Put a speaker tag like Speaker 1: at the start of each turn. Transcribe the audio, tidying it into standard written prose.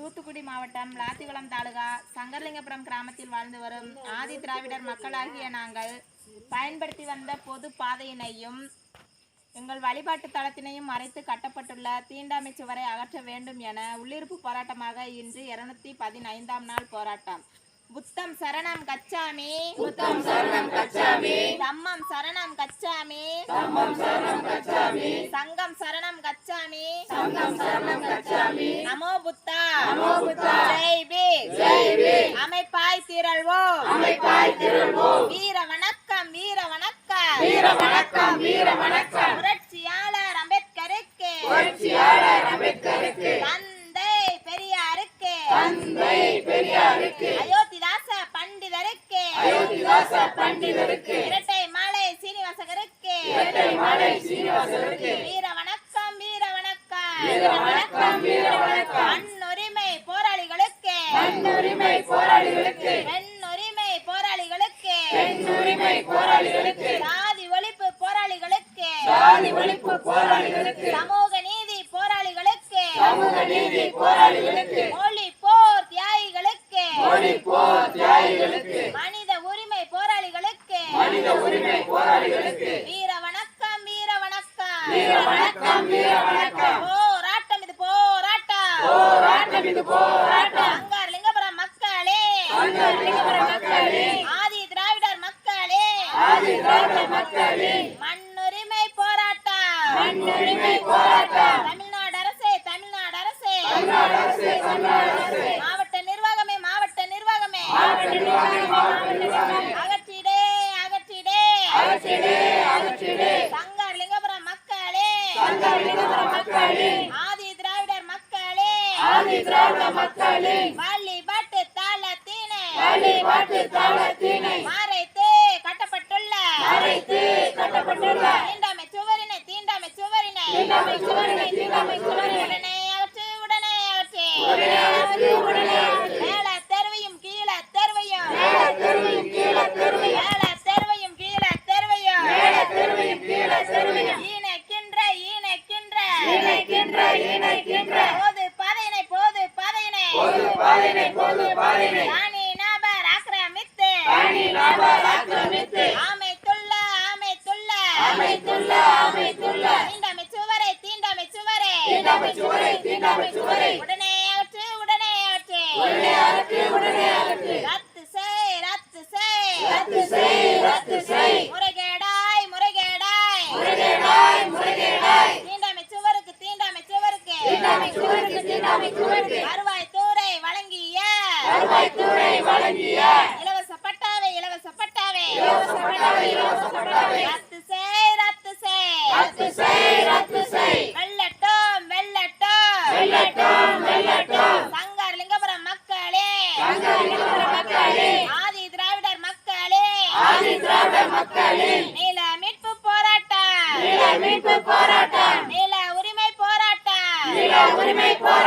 Speaker 1: தூத்துக்குடி மாவட்டம் லாத்திகுளம் தாலுகா சங்கரலிங்கபுரம் கிராமத்தில் வாழ்ந்து வரும் ஆதி திராவிடர் மக்களாகிய நாங்கள் பயன்படுத்தி வந்த பொது பாதையினையும் எங்கள் வழிபாட்டு தளத்தினையும் மறைத்து கட்டப்பட்டுள்ள தீண்டாமை சுவரை அகற்ற வேண்டும் என உள்ளிருப்பு போராட்டமாக இன்று 215ஆம் நாள் போராட்டம். புத்தம் சரணம் கச்சாமி,
Speaker 2: புத்தம் சரணம் கச்சாமி,
Speaker 1: தம்மம் சரணம் கச்சாமி,
Speaker 2: தம்மம் சரணம் கச்சாமி,
Speaker 1: சங்கம் சரணம் கச்சாமி,
Speaker 2: சங்கம் சரணம் கச்சாமி,
Speaker 1: நமோ புத்தா,
Speaker 2: நமோ புத்தா,
Speaker 1: ஜெய் பீம்,
Speaker 2: ஜெய் பீம்,
Speaker 1: அமைப்பாய் திரள்வோம்,
Speaker 2: அமைப்பாய் திரள்வோம்,
Speaker 1: வீர வணக்கம், வீர வணக்கம்,
Speaker 2: வீர வணக்கம், வீர வணக்கம்,
Speaker 1: புரட்சியாளர் அம்பேத்கருக்கு,
Speaker 2: புரட்சியாளர் அம்பேத்கருக்கு,
Speaker 1: தந்தை பெரியாருக்கு,
Speaker 2: தந்தை பெரியாருக்கு,
Speaker 1: அயோத்திதாச பண்டிதருக்கு,
Speaker 2: அயோத்திதாச பண்டிதருக்கு,
Speaker 1: இரட்டை மாலை சீனிவாசகருக்கு,
Speaker 2: இரட்டை மாலை சீனிவாசருக்கு,
Speaker 1: வீர வணக்கம், வீர வணக்கம்,
Speaker 2: வீர வணக்கம், வீர வணக்கம்,
Speaker 1: மண்ணுரிமை போராளிகளுக்கு,
Speaker 2: மண்ணுரிமை போராளிகளுக்கு,
Speaker 1: பெண்ணுரிமை போராளிகளுக்கு,
Speaker 2: பெண்ணுரிமை போராளிகளுக்கு,
Speaker 1: சாதி ஒழிப்பு போராளிகளுக்கு,
Speaker 2: சாதி ஒழிப்பு போராளிகளுக்கு,
Speaker 1: சமூக நீதி போராளிகளுக்கு,
Speaker 2: சமூக நீதி போராளிகளுக்கு,
Speaker 1: மொழி போர் தியாகிகளுக்கு,
Speaker 2: மொழி போர் தியாகிகளுக்கு,
Speaker 1: மனித உரிமை போராளிகளுக்கு,
Speaker 2: மனித உரிமை போராளிகளுக்கு,
Speaker 1: வீர வணக்கம், வீர வணக்கம்,
Speaker 2: வீர வணக்கம், வீர வணக்கம்,
Speaker 1: போராட்டம் இது போராட்டம்,
Speaker 2: போராட்டம் இது போராட்டம்,
Speaker 1: சங்கரலிங்கபுரம் மக்களே,
Speaker 2: சங்கரலிங்கபுரம் மக்களே,
Speaker 1: ஆதி திராவிடர் மக்களே,
Speaker 2: ஆதி திராவிடர் மக்களே,
Speaker 1: மண்ணுரிமை போராட்டம்,
Speaker 2: மண்ணுரிமை போராட்டம்,
Speaker 1: தமிழ்நாடு அரசே, தமிழ்நாடு அரசே,
Speaker 2: தமிழ்நாடு அரசே, தமிழ்நாடு அரசே,
Speaker 1: மாவட்ட நிர்வாகமே, மாவட்ட நிர்வாகமே,
Speaker 2: மாவட்ட நிர்வாகமே, மாவட்ட நிர்வாகமே,
Speaker 1: அகற்றிடே, அகற்றிடே,
Speaker 2: அகற்றிடே, அகற்றிடே,
Speaker 1: சங்கரலிங்கபுரம் மக்களே,
Speaker 2: சங்கரலிங்கபுரம் மக்களே,
Speaker 1: ஆதி திராவிடர் மக்களே,
Speaker 2: ஆதி திராவிடர் மக்களே,
Speaker 1: வழிபாட்டு தளத்தினை,
Speaker 2: வழிபாட்டு தளத்தினை
Speaker 1: மறைத்து கட்டப்பட்டுள்ள,
Speaker 2: மறைத்து கட்டப்பட்டுள்ள
Speaker 1: தீண்டாமை சுவரினை, தீண்டாமை சுவரினை,
Speaker 2: தீண்டாமை சுவரினை, தீண்டாமை சுவரினை,
Speaker 1: உடனே அகற்று, உடனே அகற்று,
Speaker 2: உடனே அகற்று, உடனே அகற்று,
Speaker 1: மேல தெருவையும் கீழ தெருவையும்,
Speaker 2: மேல தெருவையும் கீழ தெருவையும்,
Speaker 1: மேல தெருவையும் கீழ தெருவையும்,
Speaker 2: மேல தெருவையும் கீழ தெருவையும்,
Speaker 1: ஈனைக்கின்ற, ஈனைக்கின்ற,
Speaker 2: இணைக்கின்ற, இணைக்கின்ற,
Speaker 1: போது பாதையினை, போது பாதையினை,
Speaker 2: பொது பாதையினை, பொது பாதையினை,
Speaker 1: தனி நபர் ஆக்கிரமித்து,
Speaker 2: தனி நபர் ஆக்கிரமித்து,
Speaker 1: அமைத்துள்ள, அமைத்துள்ள,
Speaker 2: அமைத்துள்ள, அமைத்துள்ள
Speaker 1: தீண்டாமை சுவரை, தீண்டாமை சுவரை,
Speaker 2: தீண்டாமை சுவரை, தீண்டாமை சுவரை,
Speaker 1: உடனே அகற்று, உடனே அகற்று,
Speaker 2: உடனே அகற்று, உடனே அகற்று,
Speaker 1: ரத்து செய், ரத்து செய்,
Speaker 2: ரத்து செய், ரத்து செய்,
Speaker 1: முறைகேடாய், முறைகேடாய்,
Speaker 2: முறைகேடாய், முறைகேடாய்,
Speaker 1: தீண்டாமை சுவருக்கு, தீண்டாமை சுவருக்கு,
Speaker 2: தீண்டாமை சுவருக்கு, தீண்டாமை சுவருக்கு,
Speaker 1: வருவாய்த்துறை வழங்கிய,
Speaker 2: வருவாய்த்துறை வழங்கிய
Speaker 1: இலவச பட்டாவை, இலவச பட்டாவை,
Speaker 2: இலவச பட்டாவை, இலவச பட்டாவை,
Speaker 1: ரத்து செய், ரத்து செய்,
Speaker 2: ரத்து செய், ரத்து செய்,
Speaker 1: வெல்லட்டும், வெல்லட்டும்,
Speaker 2: வெல்லட்டும், வெல்லட்டும்,
Speaker 1: சங்கரலிங்கபுரம் மக்களே,
Speaker 2: சங்கரலிங்கபுரம் மக்களே,
Speaker 1: ஆதி திராவிடர் மக்களே,
Speaker 2: ஆதி திராவிடர் மக்களே,
Speaker 1: நில மீட்பு போராட்டம்,
Speaker 2: நில மீட்பு போராட்டம்,
Speaker 1: நில உரிமை போராட்டம்,
Speaker 2: நில உரிமை போராட்டம்,